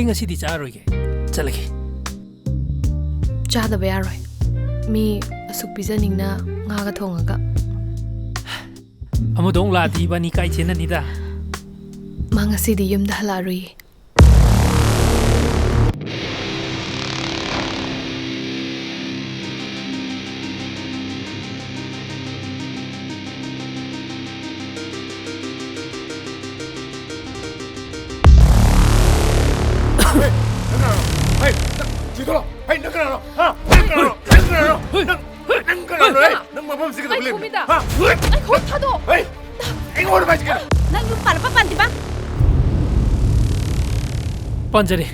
ꯑꯩ ꯉꯁꯤꯗꯤ ꯆꯥꯔꯣꯏꯒꯦ ꯆꯠꯂꯒꯦ ꯆꯥꯗꯕ ꯌꯥꯔꯣꯏ ꯃꯤ ꯑꯁꯨꯛ ꯄꯤꯖꯅꯤꯡꯅ ꯉꯥꯒ ꯊꯣꯡꯉꯒ ꯑꯃꯨꯛ ꯂꯥꯛꯑꯗꯤ ꯏꯕꯥꯅꯤ ꯀꯥꯏ ꯆꯦꯟꯅꯅꯤꯗ ꯃꯥ ꯉꯁꯤꯗꯤ ꯌꯨꯝꯗ ꯍꯜꯂꯛꯑꯔꯣꯏꯌꯦ ꯄꯥꯟꯖꯔꯦ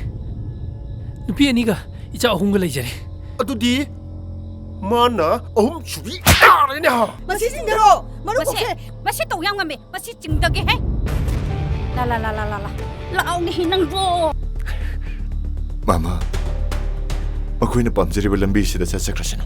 ꯅꯨꯄꯤ ꯑꯅꯤꯒ ꯏꯆꯥ ꯑꯍꯨꯝꯒ ꯂꯩꯖꯔꯦ ꯑꯗꯨꯗꯤ ꯃꯥꯅ ꯑꯍꯨꯝ ꯁꯨꯕꯤ ꯇꯥꯔꯦꯅꯦ ꯃꯁꯤ ꯆꯤꯡꯗꯔꯣ ꯃꯁꯤ ꯇꯧ ꯌꯥꯝ ꯉꯝꯃꯦ ꯃꯁꯤ ꯆꯤꯡꯗꯒꯦꯍꯦ ꯂꯥꯛꯑꯣꯅꯦ ꯅꯪꯕꯣ ꯃꯥꯃꯥ ꯃꯈꯣꯏꯅ ꯄꯥꯝꯖꯔꯤꯕ ꯂꯝꯕꯤꯁꯤꯗ ꯆꯠꯆꯈ꯭ꯔꯁꯅꯨ